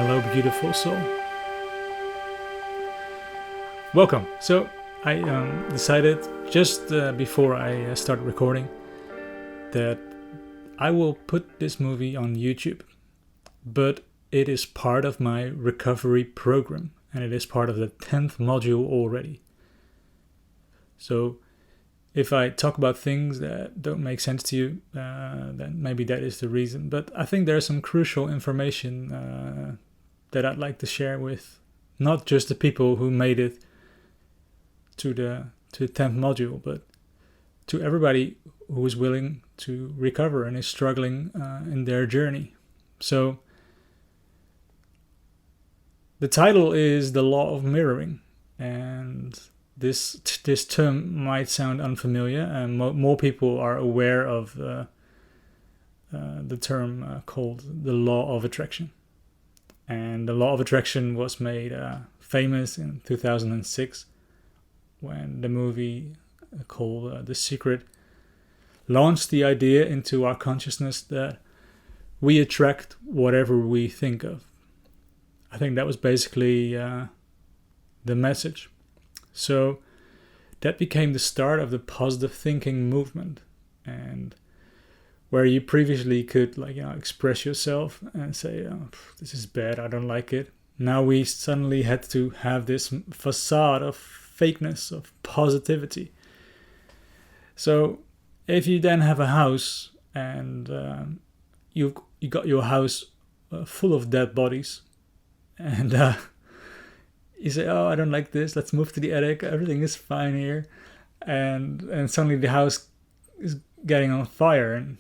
Hello, beautiful soul. Welcome. So, I decided just before I start recording that I will put this movie on YouTube, but it is part of my recovery program and it is part of the 10th module already. So, if I talk about things that don't make sense to you, then maybe that is the reason. But I think there's some crucial information that I'd like to share with not just the people who made it to the 10th module, but to everybody who is willing to recover and is struggling in their journey. So the title is The Law of Mirroring, and this term might sound unfamiliar, and more people are aware of the term called the Law of Attraction. And the Law of Attraction was made famous in 2006 when the movie called The Secret launched the idea into our consciousness that we attract whatever we think of. I think that was basically the message. So that became the start of the positive thinking movement, and where you previously could express yourself and say, oh, this is bad, I don't like it. Now we suddenly had to have this facade of fakeness, of positivity. So if you then have a house and you got your house full of dead bodies, and you say, oh, I don't like this, let's move to the attic, everything is fine here, and suddenly the house is getting on fire and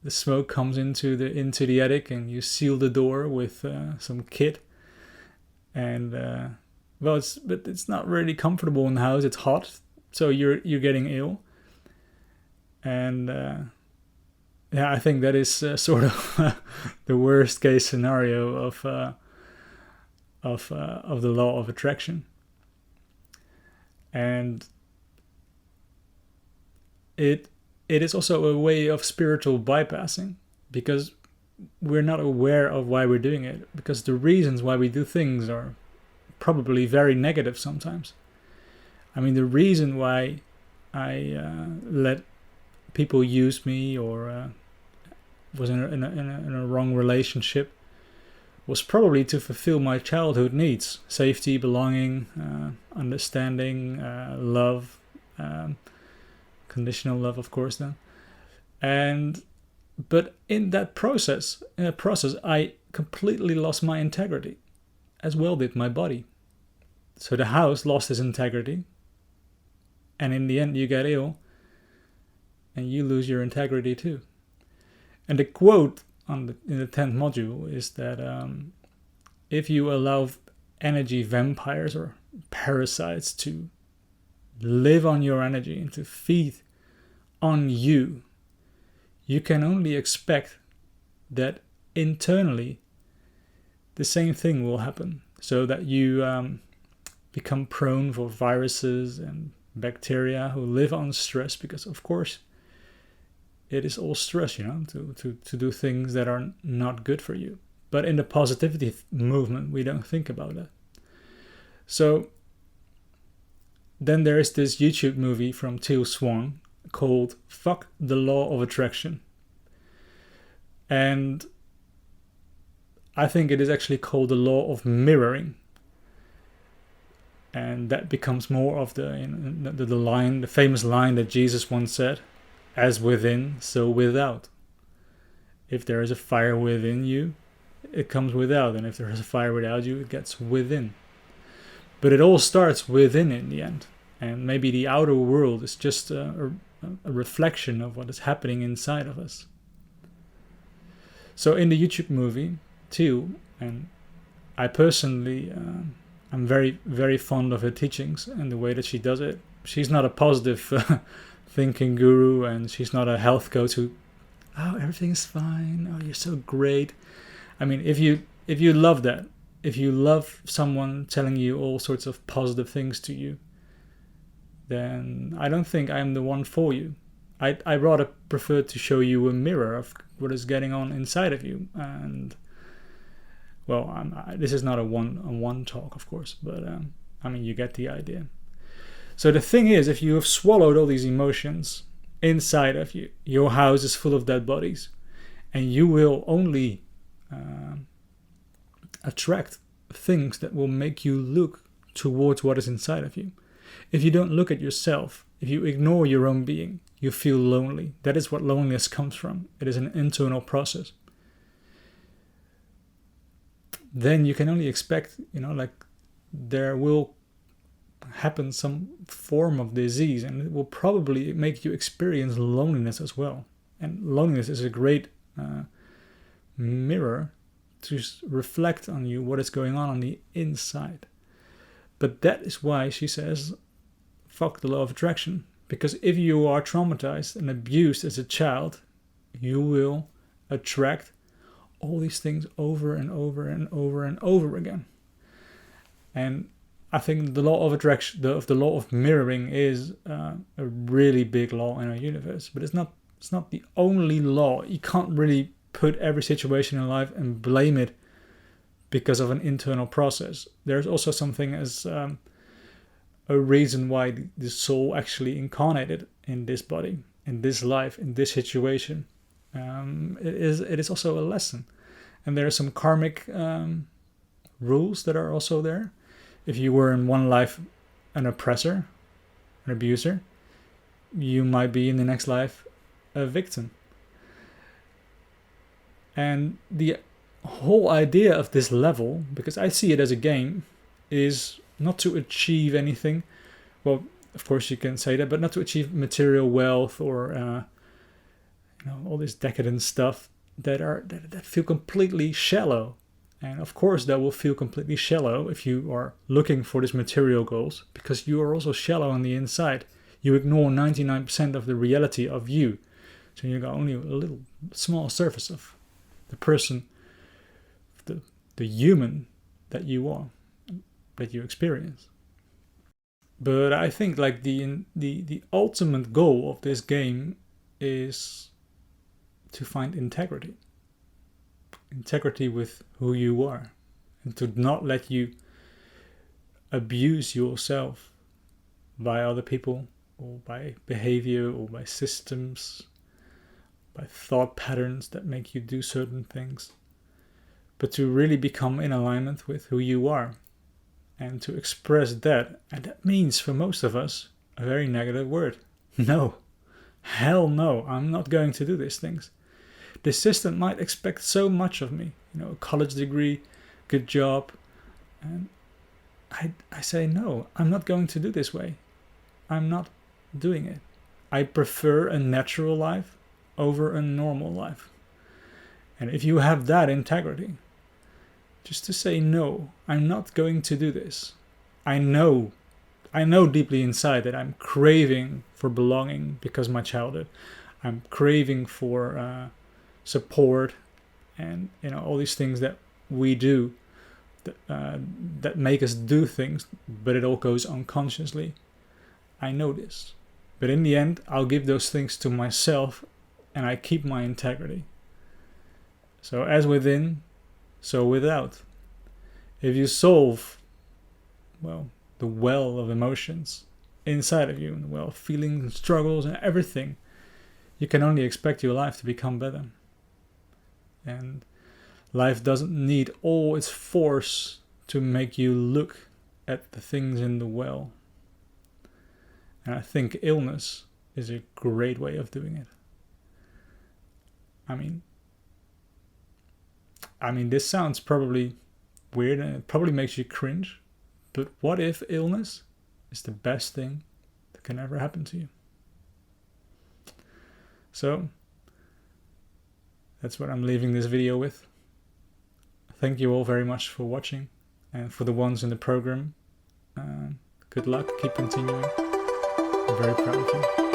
the smoke comes into the attic, and you seal the door with some kit, and it's not really comfortable in the house. It's hot, so you're getting ill, and I think that is sort of the worst case scenario of the law of attraction, and it is also a way of spiritual bypassing, because we're not aware of why we're doing it, because the reasons why we do things are probably very negative sometimes. I mean, the reason why I let people use me or was in a wrong relationship was probably to fulfill my childhood needs: safety, belonging, understanding, love, conditional love, of course, then. But in that process, I completely lost my integrity, as well did my body. So the house lost its integrity, and in the end you get ill, and you lose your integrity too. And the quote in the 10th module is that if you allow energy vampires or parasites to live on your energy and to feed on you, you can only expect that internally the same thing will happen, so that you become prone for viruses and bacteria who live on stress, because of course it is all stress, to do things that are not good for you. But in the positivity movement, we don't think about that. So then there is this YouTube movie from Teal Swan called Fuck the Law of Attraction. And I think it is actually called the Law of Mirroring. And that becomes more of the famous line that Jesus once said: as within, so without. If there is a fire within you, it comes without. And if there is a fire without you, it gets within. But it all starts within in the end. And maybe the outer world is just a reflection of what is happening inside of us. So in the YouTube movie, too, and I personally, I'm very, very fond of her teachings and the way that she does it. She's not a positive thinking guru, and she's not a health coach who, oh, everything is fine, oh, you're so great. I mean, if you love that, if you love someone telling you all sorts of positive things to you, then I don't think I'm the one for you. I rather prefer to show you a mirror of what is going on inside of you. And Well, this is not a one-on-one talk, of course, but I mean, you get the idea. So the thing is, if you have swallowed all these emotions inside of you, your house is full of dead bodies, and you will only attract things that will make you look towards what is inside of you. If you don't look at yourself, if you ignore your own being, you feel lonely. That is what loneliness comes from. It is an internal process. Then you can only expect, like there will happen some form of disease, and it will probably make you experience loneliness as well. And loneliness is a great mirror to reflect on you what is going on the inside. But that is why she says, fuck the law of attraction. Because if you are traumatized and abused as a child, you will attract all these things over and over and over and over again. And I think the law of attraction, the law of mirroring, is a really big law in our universe. But it's not the only law. You can't really put every situation in life and blame it because of an internal process. There's also something as a reason why the soul actually incarnated in this body, in this life, in this situation. It is also a lesson. And there are some karmic rules that are also there. If you were in one life an oppressor, an abuser, you might be in the next life a victim. And the whole idea of this level, because I see it as a game, is not to achieve anything. Well, of course you can say that, but not to achieve material wealth or all this decadent stuff that feel completely shallow. And of course that will feel completely shallow if you are looking for these material goals, because you are also shallow on the inside. You ignore 99% of the reality of you. So you got only a little small surface of the person, the human that you are, that you experience. But I think like the ultimate goal of this game is to find integrity. Integrity with who you are, and to not let you abuse yourself by other people, or by behavior, or by systems, by thought patterns that make you do certain things, but to really become in alignment with who you are and to express that. And that means for most of us a very negative word. No, hell no, I'm not going to do these things. The system might expect so much of me, a college degree, good job, and I say no, I'm not going to do this way. I'm not doing it. I prefer a natural life over a normal life. And if you have that integrity, just to say no, I'm not going to do this. I know deeply inside that I'm craving for belonging because of my childhood. I'm craving for support, and all these things that we do that make us do things, but it all goes unconsciously. I know this, but in the end I'll give those things to myself, and I keep my integrity. So as within, so without. If you solve the well of emotions inside of you, and the well of feelings and struggles and everything, you can only expect your life to become better. And life doesn't need all its force to make you look at the things in the well. And I think illness is a great way of doing it. I mean, this sounds probably weird and it probably makes you cringe, but what if illness is the best thing that can ever happen to you? So that's what I'm leaving this video with. Thank you all very much for watching, and for the ones in the program, good luck, keep continuing. I'm very proud of you.